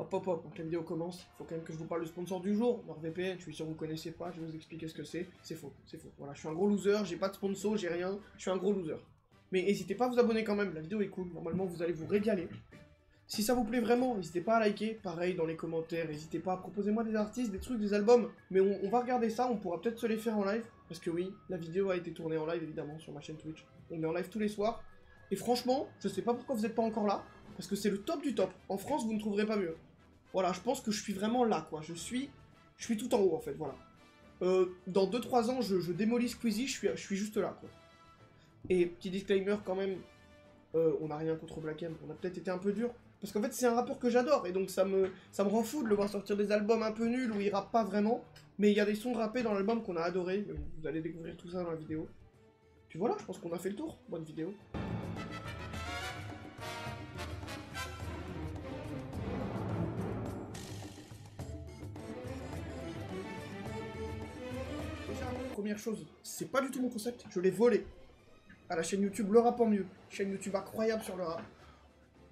Hop hop hop, donc la vidéo commence, faut quand même que je vous parle du sponsor du jour, NordVPN, je suis sûr que vous connaissez pas, je vais vous expliquer ce que c'est faux, c'est faux. Voilà, je suis un gros loser, j'ai pas de sponsor, j'ai rien, je suis un gros loser. Mais n'hésitez pas à vous abonner quand même, la vidéo est cool, normalement vous allez vous régaler. Si ça vous plaît vraiment, n'hésitez pas à liker, pareil dans les commentaires, n'hésitez pas à proposer moi des artistes, des trucs, des albums. Mais on va regarder ça, on pourra peut-être se les faire en live, parce que oui, la vidéo a été tournée en live évidemment sur ma chaîne Twitch. On est en live tous les soirs, et franchement, je sais pas pourquoi vous êtes pas encore là, parce que c'est le top du top. En France, vous ne trouverez pas mieux. Voilà, je pense que je suis vraiment là, quoi. Je suis tout en haut, en fait, voilà. Dans 2-3 ans, je démolis Squeezie, je suis juste là, quoi. Et petit disclaimer, quand même, on n'a rien contre Black M, on a peut-être été un peu dur. Parce qu'en fait, c'est un rappeur que j'adore, et donc ça me rend fou de le voir sortir des albums un peu nuls, où il rappe pas vraiment. Mais il y a des sons rappés dans l'album qu'on a adoré, vous allez découvrir tout ça dans la vidéo. Puis voilà, je pense qu'on a fait le tour. Bonne vidéo. Première chose, c'est pas du tout mon concept, je l'ai volé à la chaîne YouTube Le Rap en Mieux, chaîne YouTube incroyable sur le rap,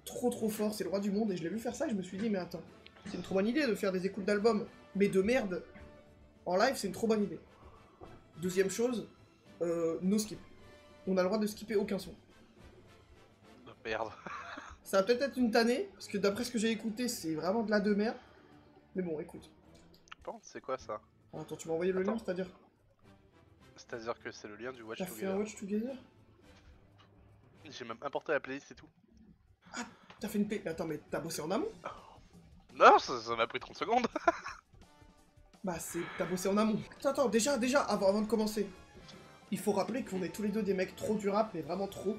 trop fort, c'est le roi du monde, et je l'ai vu faire ça et je me suis dit mais attends, c'est une trop bonne idée de faire des écoutes d'albums, mais de merde, en live c'est une trop bonne idée. Deuxième chose, no skip, on a le droit de skipper aucun son. Oh, merde. Ça va peut-être être une tannée, parce que d'après ce que j'ai écouté c'est vraiment de la de merde, mais bon écoute. C'est quoi ça? Attends, tu m'as envoyé le lien, c'est-à-dire? C'est-à-dire que c'est le lien du Watch T'as Together. fait un Watch Together? J'ai même importé la playlist et tout. Ah, t'as fait une playlist. Attends, mais t'as bossé en amont? Non, ça m'a pris 30 secondes. Bah, t'as bossé en amont. Attends, déjà, avant de commencer, il faut rappeler qu'on est tous les deux des mecs trop du rap, mais vraiment trop.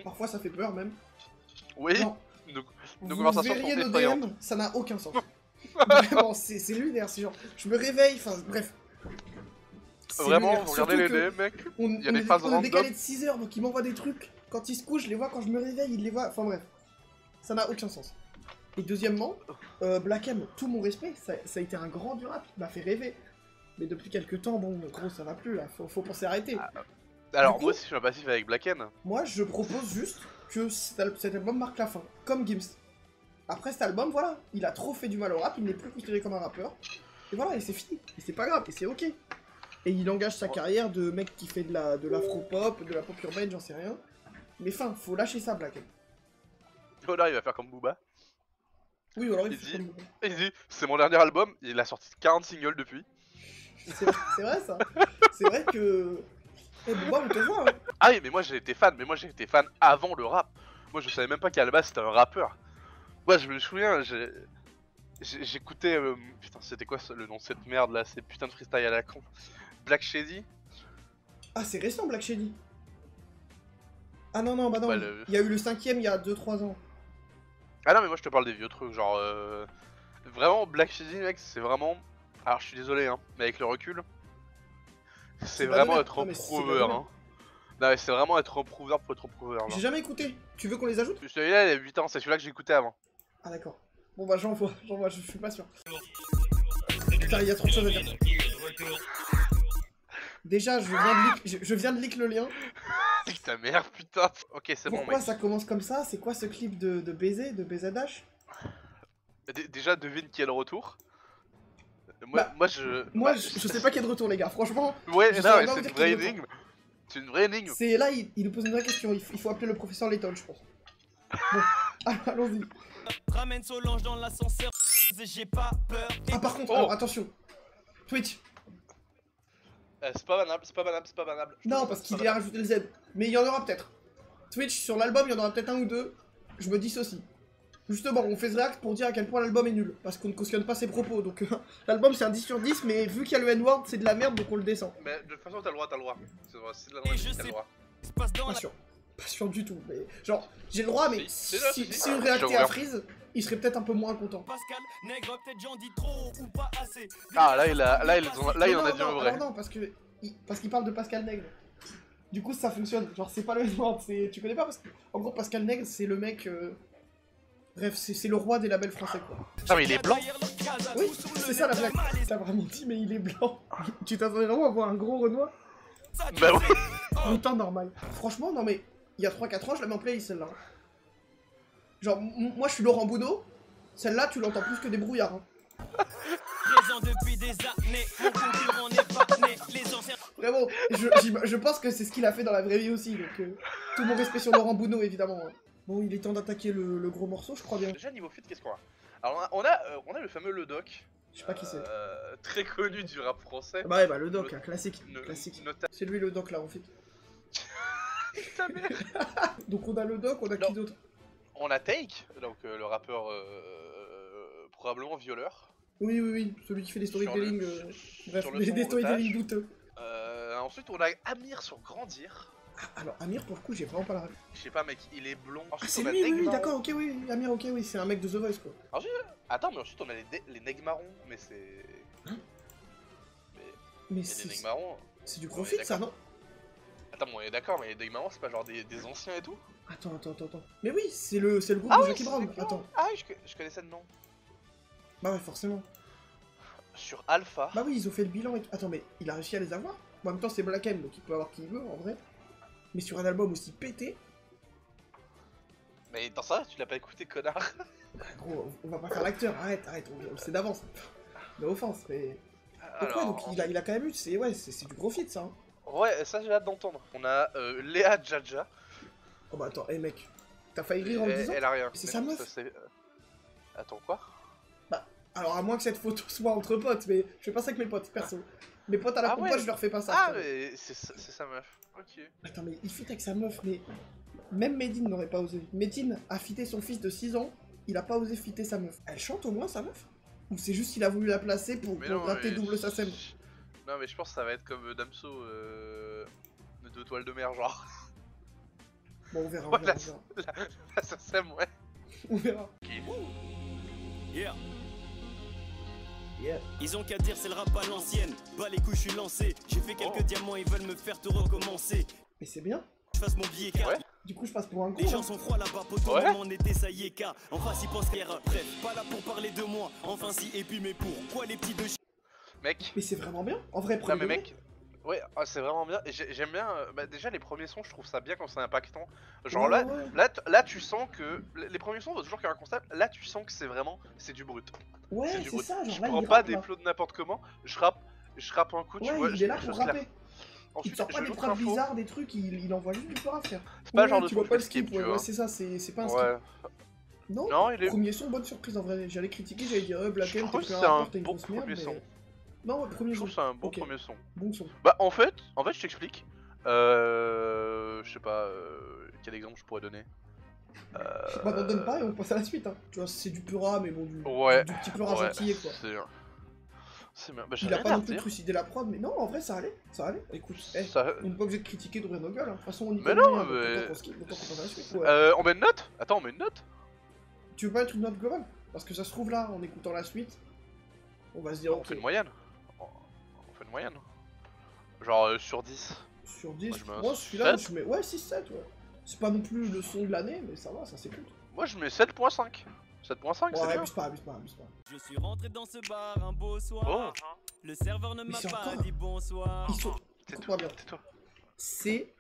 Parfois, ça fait peur, même. Oui, non, nos conversations sont verriez nos effrayantes. DM, ça n'a aucun sens. Vraiment, c'est lunaire, c'est genre, je me réveille, enfin, bref. Vraiment, lunaire. vous regardez les DM, mec. Il y a des phases on est random. décalé de 6 heures, donc il m'envoie des trucs. Quand il se couche, je les vois, quand je me réveille, il les voit. Enfin bref, ça n'a aucun sens. Et deuxièmement, Black M, tout mon respect, ça a été un grand du rap, il m'a fait rêver. Mais depuis quelques temps, bon, gros, ça va plus, là, faut penser à arrêter. Alors, moi aussi, je suis un passif avec Black M. Moi, je propose juste que cet album marque la fin, comme Gims. Après cet album, voilà, il a trop fait du mal au rap, il n'est plus considéré comme un rappeur. Et voilà, et c'est fini, et c'est pas grave, et c'est ok. Et il engage sa carrière de mec qui fait de l'afro-pop, de la pop urbaine, j'en sais rien. Mais fin, faut lâcher ça, Black M. Oh là, il va faire comme Booba. Oui, alors Il dit, c'est mon dernier album, il a sorti 40 singles depuis. C'est vrai ça. C'est vrai que... Eh, Booba, on te voit, hein. Ah oui, mais moi j'ai été fan, avant le rap. Moi je savais même pas qu'à la base c'était un rappeur. Moi je me souviens, j'écoutais... putain, c'était quoi le nom de cette merde là, ces putains de freestyle à la con. Black Shady. Ah, c'est récent, Black Shady. Ah non, bah non, Ouais, il y a eu le 5ème il y a 2-3 ans. Ah non, mais moi je te parle des vieux trucs, genre... Vraiment, Black Shady, mec, c'est vraiment... Alors je suis désolé, hein, mais avec le recul... C'est vraiment être un prouveur, hein. Non mais c'est vraiment être un prouveur pour être un prouveur. J'ai jamais écouté. Tu veux qu'on les ajoute? Celui-là il a 8 ans, c'est celui-là que j'écoutais avant. Ah d'accord. Bon bah j'envoie, je suis pas sûr. Putain, il y a trop de choses à dire. Déjà, je viens de leak le lien. C'est ta mère, putain. Ok, c'est bon, mec. Pourquoi ça commence comme ça? C'est quoi ce clip de baiser, de BZH? Déjà, devine qui est le retour. Moi, je sais pas qui est de retour, les gars, franchement. Ouais, non, c'est une vraie énigme. C'est une vraie énigme. C'est là, il nous pose une vraie question. Il faut appeler le professeur Layton, je pense. Bon, allons-y. Ramène Solange dans l'ascenseur, j'ai pas peur. Ah, par contre, alors attention. Twitch. C'est pas banable, Non, parce qu'il a rajouté le Z. Mais il y en aura peut-être. Twitch, sur l'album, il y en aura peut-être un ou deux. Je me dissocie. Justement, on fait ce react pour dire à quel point l'album est nul. Parce qu'on ne cautionne pas ses propos. Donc, l'album, c'est un 10 sur 10, mais vu qu'il y a le N-word, c'est de la merde, donc on le descend. Mais de toute façon, t'as le droit. C'est de la vraie, t'as le droit. Pas sûr du tout, mais genre, j'ai le droit, mais si on réactait à Freeze, il serait peut-être un peu moins content. Pascal, nègre, peut-être j'en dis trop ou pas assez. Ah, là, il en a dit un vrai. Non, parce qu'il parle de Pascal Nègre. Du coup, ça fonctionne. Genre, c'est pas le N-word, tu connais pas parce que... En gros, Pascal Nègre, c'est le mec... Bref, c'est le roi des labels français, quoi. Ah, mais il est blanc. Oui, c'est ça la blague. T'as vraiment dit, mais il est blanc. Tu t'attendais vraiment à voir un gros Renoir? Bah oui. En temps normal. Franchement, non mais, il y a 3-4 ans, je la mets en playlist celle-là. Genre, moi je suis Laurent Boudot, Celle-là, tu l'entends plus que des brouillards. Hein. Présent depuis des années, mon concurrent n'est pas né, les anciens... Vraiment, je pense que c'est ce qu'il a fait dans la vraie vie aussi, donc tout mon respect sur Laurent Bounot, évidemment. Hein. Bon, il est temps d'attaquer le gros morceau, je crois bien. Déjà niveau fit, qu'est-ce qu'on a? Alors on a le fameux Le Doc. Je sais pas qui c'est. Très connu du rap français. Bah ouais, bah le doc, classique. Classique. Nota... C'est lui le doc là, en fait. Ta mère. Donc on a le doc, on a qui d'autre? On a Take, donc le rappeur probablement violeur. Oui, oui, oui, celui qui fait des storytelling, bref, des storytelling douteux. Ensuite on a Amir sur Grandir. Ah, alors Amir, pour le coup, j'ai vraiment pas la rêve. Je sais pas mec, il est blond. Ah Ensuite, c'est on a lui, oui, Negmarron. d'accord, ok, oui, Amir, ok, oui, c'est un mec de The Voice, quoi. Ensuite, attends, mais ensuite on a les Negmarrons, mais c'est... Hein? Mais Mais les Negmarrons... c'est du profit, ça, non? Attends, bon, on est d'accord, mais les Negmarrons, c'est pas genre des anciens et tout? Attends. Mais oui, c'est le groupe Ah de oui, Jackie Brown, attends. Ah oui, je connaissais le nom. Bah ouais, forcément. Sur Alpha. Bah oui, ils ont fait le bilan et... Attends, mais il a réussi à les avoir? En même temps, c'est Black M, donc il peut avoir qui il veut, en vrai. Mais sur un album aussi pété... Mais dans ça, tu l'as pas écouté, connard. Bah, gros, on va pas faire l'acteur, arrête, on le sait d'avance. No offense, mais... Pourquoi? Donc il a quand même eu, c'est du profit, ça. Hein. Ouais, ça j'ai hâte d'entendre. On a Léa Djadja. Oh bah attends, mec, t'as failli rire en le disant? Elle a rien. C'est sa meuf? Attends, quoi? Bah, alors à moins que cette photo soit entre potes, mais je fais pas ça avec mes potes, perso. Mes potes à la compote, je leur fais pas ça. Ah, mais c'est sa meuf. Ok. Attends, mais il fit avec sa meuf, mais... Même Medine n'aurait pas osé. Medine a fité son fils de 6 ans, il a pas osé fitter sa meuf. Elle chante au moins, sa meuf? Ou c'est juste qu'il a voulu la placer pour gratter double sa scène? Non, mais je pense que ça va être comme Damso, de toile de mer, genre. Bon, on verra, Ouais, la SACEM, ouais. On verra. Yeah. Yeah. Ils ont qu'à dire c'est le rap à l'ancienne. Bah les couilles je suis lancé. J'ai fait quelques diamants, ils veulent me faire tout recommencer. Mais c'est bien. Je fasse mon billet car Du coup je passe pour un con. les gens sont froids là-bas, poteau, on en était ça y est car. En face ils pensent qu'hier. Bref, pas là pour parler de moi. Enfin si, et puis mais pourquoi les petits de Mec. Mais c'est vraiment bien. En vrai, Non mais mec. Ouais, c'est vraiment bien. Et j'aime bien. Bah, déjà les premiers sons, je trouve ça bien quand c'est impactant. Genre là, tu sens que les premiers sons, toujours qu'il y a un concept. Là, tu sens que c'est vraiment, c'est du brut. Ouais, c'est ça. Genre je là, prends il pas rappe, des là. flots de n'importe comment. Je rappe un coup. Ouais, tu vois. il est là pour rapper. Ensuite, Il sort pas des phrases bizarres, des trucs. Il envoie juste du peur à faire. C'est pas le genre de tu son vois pas le skip, skip. tu vois. Ouais, c'est ça. C'est pas un skip. Ouais. Non, il est. Premier son, bonne surprise en vrai. J'allais critiquer, j'allais dire Black M, t'es un bon premier son. Non, premier Je trouve son. c'est un bon premier son. Bon son. Bah en fait, je t'explique. Je sais pas quel exemple je pourrais donner. Bah t'en donnes pas et on passe à la suite. Hein. Tu vois, c'est du pura, mais bon, du petit pura gentillé quoi. C'est bien. Bah, il a pas non plus trucidé la prod, mais non, en vrai ça allait. Écoute, on n'est pas obligé de critiquer d'ouvrir nos gueules. Hein. De toute façon, on y mais non, mais... on met une note? Attends, on met une note? Tu veux pas être une note globale? Parce que ça se trouve là, en écoutant la suite, on va se dire. On fait une moyenne. On fait une moyenne. Genre sur 10. Sur 10, moi celui-là, je mets. Ouais, 6-7, ouais. C'est pas non plus le son de l'année, mais ça va, ça s'écoute. Moi je mets 7.5. 7.5, ouais, c'est bien. Abuse pas. Je suis rentré dans ce bar un beau soir. Le serveur ne m'a pas dit bonsoir. Ils sont. Tais-toi bien. C'est.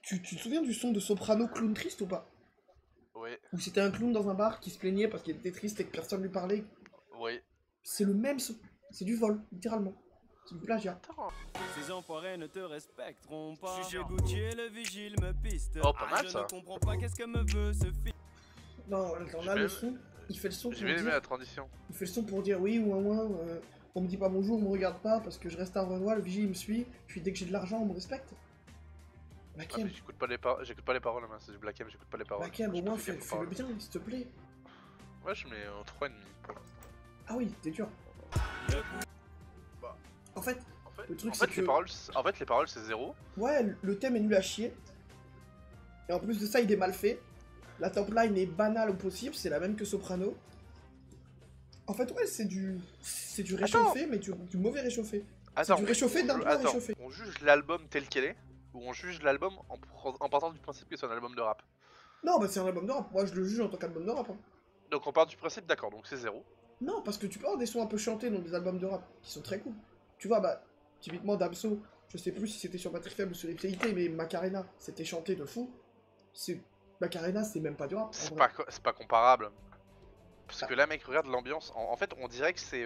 Tu te souviens du son de Soprano Clown Triste ou pas? Oui. Où c'était un clown dans un bar qui se plaignait parce qu'il était triste et que personne lui parlait. Oui. C'est le même son. C'est du vol, littéralement. C'est du plagiat. Ces enfoirés ne te respecteront pas. Je suis Gauthier, le vigile me piste. Oh, pas mal je ça. ne comprends pas qu'est-ce que me veut ce film. Non, là le son, il fait le son pour dire... J'ai bien aimé la transition. Il fait le son pour dire oui ou on me dit pas bonjour, on me regarde pas parce que je reste à Renoir, le vigile il me suit, puis dès que j'ai de l'argent on me respecte. Black M. J'écoute pas les paroles, hein, c'est du Black M, j'écoute pas les paroles. Black M, au moins fais-le bien, s'il te plaît. Ouais, je mets 3,5. Ah oui, t'es dur. Bah. En fait, le truc c'est que... les paroles c'est 0. Ouais, le thème est nul à chier. Et en plus de ça, il est mal fait. La top line est banale au possible, c'est la même que Soprano. En fait, ouais, c'est du réchauffé, mais du mauvais réchauffé. C'est du réchauffé d'un peu réchauffé. On juge l'album tel qu'elle est, ou on juge l'album en partant du principe que c'est un album de rap? Non, bah c'est un album de rap. Moi, je le juge en tant qu'album de rap. Hein. Donc on part du principe, d'accord, donc c'est 0. Non, parce que tu peux avoir des sons un peu chantés dans des albums de rap, qui sont très cool. Tu vois, bah, typiquement Damso, je sais plus si c'était sur Batterie Faible ou sur Ipséité, mais Macarena, c'était chanté de fou. Macarena, c'est même pas du rap. C'est pas comparable. parce que là, mec, regarde l'ambiance. En fait, on dirait que c'est.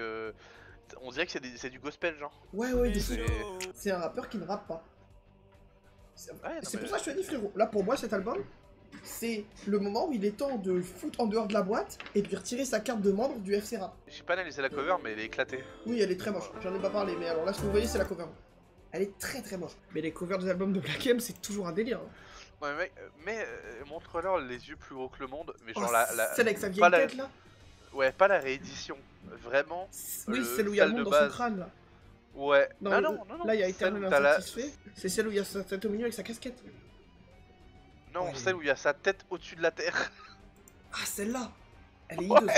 On dirait que c'est du gospel, genre. Ouais, c'est un rappeur qui ne rappe pas. C'est pour ça que je te dis, frérot, là pour moi cet album, c'est le moment où il est temps de foutre en dehors de la boîte et de lui retirer sa carte de membre du FC Rap. J'ai pas analysé la cover, mais elle est éclatée. Oui, elle est très moche, j'en ai pas parlé, mais alors là ce que vous voyez c'est la cover. Elle est très très moche. Mais les covers des albums de Black M, c'est toujours un délire. Hein. Ouais, mec, mais montre-leur les yeux plus gros que le monde, mais genre celle avec sa vieille tête là. Ouais, pas la réédition, vraiment. Oui, celle où il y a le monde dans son crâne là. Ouais, non, là il y a Eternal Insatisfait, c'est celle où il y a sa tête au milieu avec sa casquette. Non, celle où il y a sa tête au-dessus de la terre. Ah, celle-là, elle est hideuse.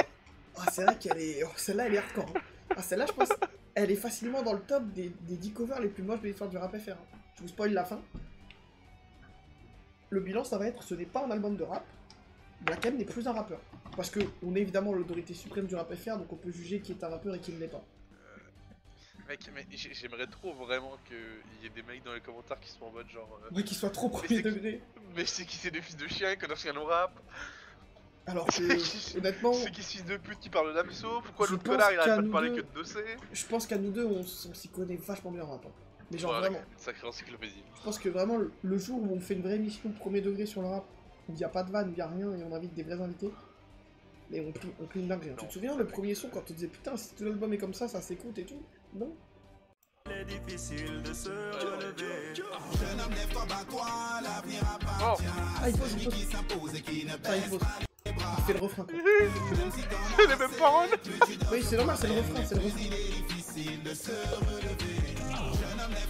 Ah, c'est vrai qu'elle est. Oh, celle-là, elle est hardcore. Hein. Ah, celle-là, je pense, elle est facilement dans le top des 10 covers les plus moches de l'histoire du rap FR. Je vous spoil la fin. Le bilan, ça va être ce n'est pas un album de rap. Black M n'est plus un rappeur. Parce que on est évidemment l'autorité suprême du rap FR, donc on peut juger qui est un rappeur et qui ne l'est pas. Mec, mais j'aimerais trop vraiment qu'il y ait des mecs dans les commentaires qui sont en mode genre. Ouais, qui soient trop premier degré. Mais c'est qui c'est des fils de chiens, qu'on a rien au rap. Alors que, honnêtement. C'est qui ce fils de pute qui parle de Damso. Pourquoi l'autre connard il arrête pas de parler que de dossier. Je pense qu'à nous deux, on s'y connaît vachement bien en rap. Mais genre vraiment. Une sacrée encyclopédie. Je pense que vraiment, le jour où on fait une vraie émission premier degré sur le rap, où il n'y a pas de vanne, où il n'y a rien et on invite des vrais invités. Mais on plie une dinguerie. Tu te souviens le premier son quand on disait putain, si tout l'album est comme ça s'écoute et tout? Non? Il est difficile de se relever. Ah, il pose. Ah, il pose. Il fait le refrain quoi. C'est les mêmes paroles. Oui, c'est normal, c'est le refrain,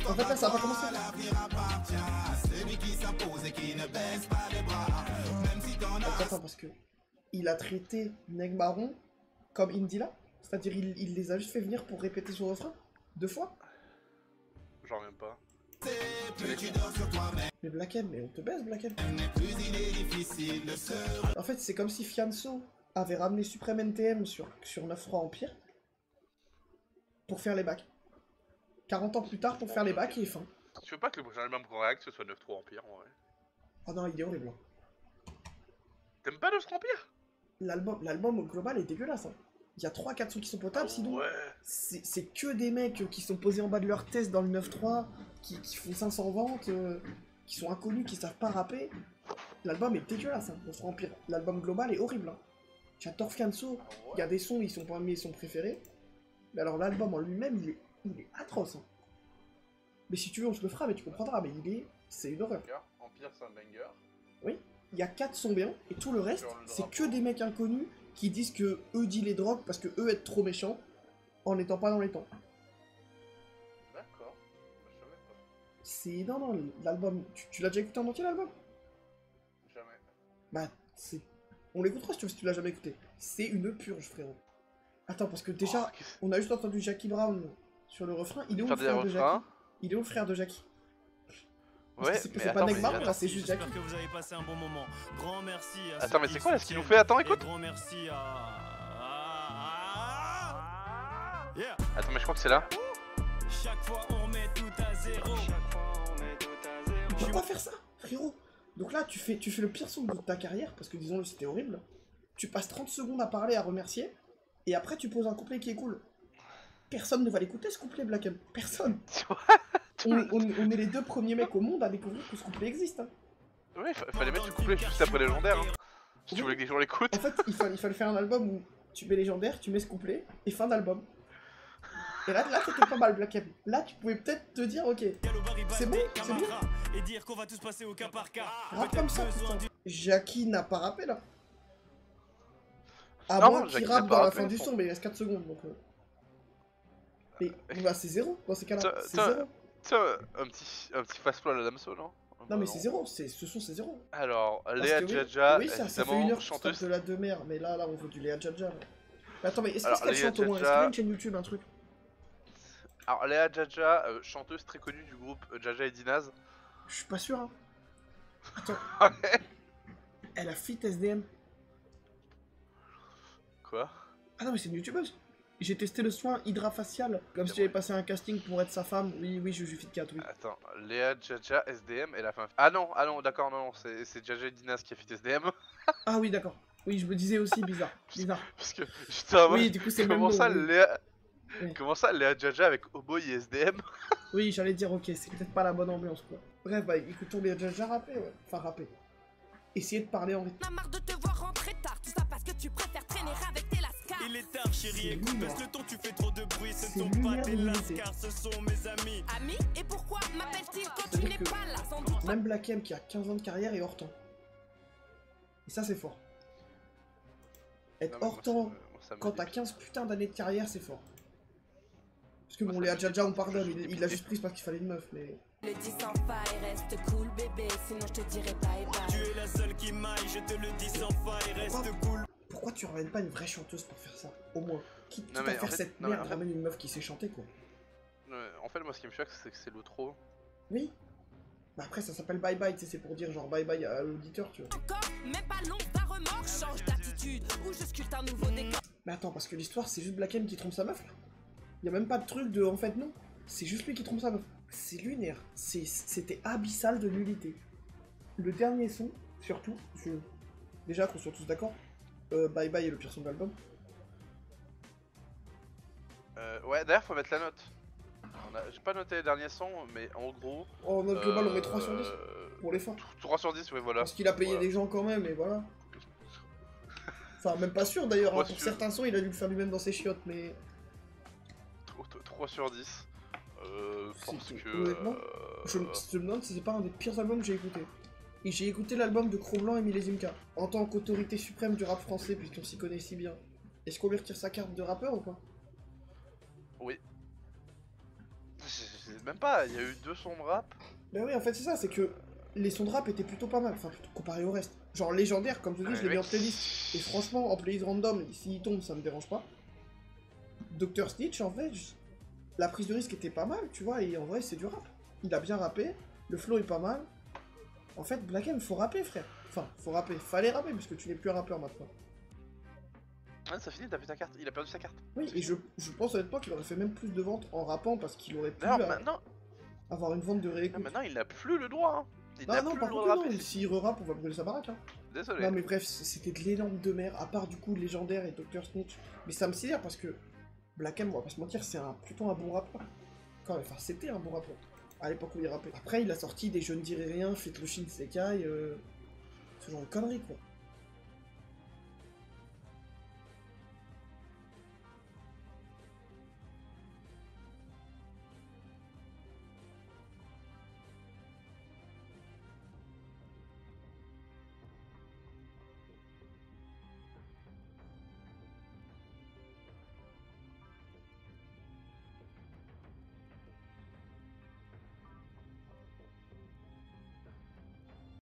En fait là, ça a pas commencé. Attends, parce que il a traité Neg Marron comme Indila, c'est-à-dire il les a juste fait venir pour répéter son refrain 2 fois. J'en reviens pas. Mais Black M, mais on te baisse Black M. En fait, c'est comme si Fianso avait ramené Supreme NTM sur 9-3 Empire pour faire les bacs. 40 ans plus tard pour faire les bacs et fin. Tu veux pas que le prochain album qu'on réacte ce soit 9-3 Empire en vrai? Oh non, il est horrible. T'aimes pas 9-3 Empire? L'album au global est dégueulasse. Hein. Il y a 3-4 sons qui sont potables, sinon c'est que des mecs qui sont posés en bas de leur test dans le 9-3, qui font 500 ventes, qui sont inconnus, qui savent pas rapper. L'album est dégueulasse, hein, Empire. L'album global est horrible. Hein. J'adore Fianso, il y a des sons, ils sont parmi mes sons préférés. Mais alors l'album en lui-même, il est atroce. Hein. Mais si tu veux, on se le fera, mais tu comprendras, mais c'est une horreur. Empire, c'est un banger. Oui, il y a 4 sons bien, et tout le reste, c'est que des mecs inconnus qui disent que eux disent les drogues parce que eux être trop méchants en n'étant pas dans les temps. D'accord, je savais pas. C'est... Non, l'album... Tu l'as déjà écouté en entier l'album? Jamais. Bah, c'est... On l'écoutera si tu l'as jamais écouté. C'est une purge, frérot. Attends, parce que déjà, on a juste entendu Jackie Brown sur le refrain. Il est où le frère de Jackie? Il est où le frère de Jackie? Ouais, c'est pas Neg Marron, là, c'est juste Jackie. J'espère que vous avez passé un bon moment. Grand merci à attends, mais c'est quoi là ce qu'il nous fait? Attends, écoute. Grand merci à... Yeah. Attends, mais je crois que c'est là. Chaque fois on met tout à zéro. Tu peux pas faire ça, frérot. Donc là, tu fais le pire son de ta carrière, parce que disons-le, c'était horrible. Tu passes 30 secondes à parler, à remercier, et après tu poses un couplet qui est cool. Personne ne va l'écouter ce couplet, Black M. Personne. on est les 2 premiers mecs au monde à découvrir que ce couplet existe. Hein. Ouais, fallait mettre le couplet juste après Légendaire. Hein. Si tu voulais que les gens l'écoutent. En fait, il fallait faire un album où tu mets Légendaire, tu mets ce couplet, et fin d'album. Et là c'était pas mal, Black M. Là, tu pouvais peut-être te dire, ok, c'est bon, c'est bien. Et dire qu'on va tous passer au cas par cas. Rap comme ça, putain. Jackie n'a pas rappé, là. À moins qu'il rappe dans la fin du son, mais il reste 4 secondes, donc... Mais bah, c'est 0 dans ces cas-là, c'est 0. Tiens, un petit fast-flow à la Damso, non? Non mais c'est 0, ce son c'est 0. Alors, Léa Djadja, oui, ça fait 1 heure chanteuse de la demeure, mais là on veut du Léa Djadja. Mais attends, mais est-ce qu'elle chante au moins? Est-ce qu'il y a une chaîne YouTube, un truc? Alors, Léa Djadja, chanteuse très connue du groupe Djadja et Dinaz. Je suis pas sûr, hein. Attends. Elle a fit SDM. Quoi? Ah non mais c'est une youtubeuse. J'ai testé le soin hydrafacial, comme si j'avais passé un casting pour être sa femme. Oui, je suis fit 4, oui. Attends, Léa Djadja, SDM, elle a fait un... Ah non, d'accord, non, c'est Djadja et Dinaz qui a fait SDM. Ah oui, d'accord. Oui, je me disais aussi bizarre. Bizarre. Parce que j'étais en mode, Oui, du coup, c'est le même comment nom. ça, Oui. Léa... Oui. Comment ça, Léa Jaja avec Oboy et SDM? Oui, j'allais dire, ok, c'est peut-être pas la bonne ambiance, quoi. Bref, bah écoute, on est déjà rappé, ouais. Enfin, rappé. Essayez de parler en rythme. On a marre de te voir rentrer tard, tout ça parce que tu préfères traîner avec tes lascars. Il est tard, chérie, écoute, baisse le ton, tu fais trop de bruit. Ce C'est ne sont pas lunaire tes d'humilité. lascars, ce sont mes amis. Amis, et pourquoi m'appelle-t-il quand tu C'est-à-dire n'es que pas là? Sans doute. même Black M qui a 15 ans de carrière est hors temps. Et ça, c'est fort. Être Non, mais hors moi, temps moi, ça me quand t'as dépite. 15 putains d'années de carrière, c'est fort. Parce que Moi, bon, ça Léa me Jaja, on dépite. pardonne, Je suis il l'a juste prise parce qu'il fallait une meuf, mais... Le dis sans faille, reste cool bébé, sinon je te dirai bye Tu bye. es la seule qui m'aille, je te le dis sans faille, reste cool. Pourquoi tu ramènes pas une vraie chanteuse pour faire ça? Au moins. Quitte Non, à mais en faire fait- cette non, mais merde, en fait- ramène une meuf qui sait chanter, quoi. En fait, moi, ce qui me choque, c'est que c'est l'outro. Oui. Bah après, ça s'appelle bye bye, tu sais, c'est pour dire genre bye bye à l'auditeur, tu vois. Encore, même pas l'once d'un remords, change d'attitude, ou je sculpte un nouveau décor. Mais attends, parce que l'histoire, c'est juste Black M qui trompe sa meuf, là. Y a même pas de truc de... En fait, non. C'est juste lui qui trompe sa meuf. C'est lunaire. C'était abyssal de nullité. Le dernier son, surtout, déjà qu'on soit tous d'accord, Bye Bye est le pire son de l'album. Ouais, d'ailleurs, faut mettre la note. J'ai pas noté les derniers sons, mais en gros... En note globale, on met 3 sur 10 euh, pour l'effort. 3 sur 10, ouais, voilà. Parce qu'il a payé Voilà. des gens quand même, et voilà. Enfin, même pas sûr d'ailleurs, hein, Trois pour sur- certains sons, il a dû le faire lui-même dans ses chiottes, mais... 3 sur 10. Parce C'est- que... honnêtement, Je me demande si c'est pas un des pires albums que j'ai écouté. Et j'ai écouté l'album de Cro-Blanc et Millésime K. En tant qu'autorité suprême du rap français, puisqu'on s'y connaît si bien. Est-ce qu'on lui retire sa carte de rappeur ou pas? Oui. Je sais même pas, il y a eu 2 sons de rap. Ben oui, en fait c'est ça, c'est que les sons de rap étaient plutôt pas mal, enfin plutôt comparé au reste. Genre légendaire, comme je dis, je l'ai mis en playlist. Et franchement, en playlist random, s'il tombe, ça me dérange pas. Dr Stitch, en fait, la prise de risque était pas mal, tu vois, et en vrai c'est du rap. Il a bien rappé, le flow est pas mal. En fait, Black M, faut rapper, frère. Enfin, faut rapper, fallait rapper, parce que tu n'es plus un rappeur maintenant. Ah, ça finit, t'as fait ta carte. Il a perdu sa carte. Oui, et je pense honnêtement qu'il aurait fait même plus de ventes en rappant, parce qu'il aurait pu D'ailleurs, maintenant, avoir une vente de réécoute. maintenant, il n'a plus le droit. Hein. Il Ah n'a non, plus par le droit contre, de non, rapper. s'il re-rappe, on va brûler sa baraque, hein. Désolé. Non mais bref, c'était de l'énorme de mer, à part du coup Légendaire et Dr Snitch. Mais ça me sidère parce que Black M, on va pas se mentir, c'est plutôt un bon rappeur. Quand même, enfin c'était un bon rappeur, à l'époque où il rappait. Après il a sorti des Je ne dirai rien, Faites le Shin Sekai, ce genre de conneries quoi.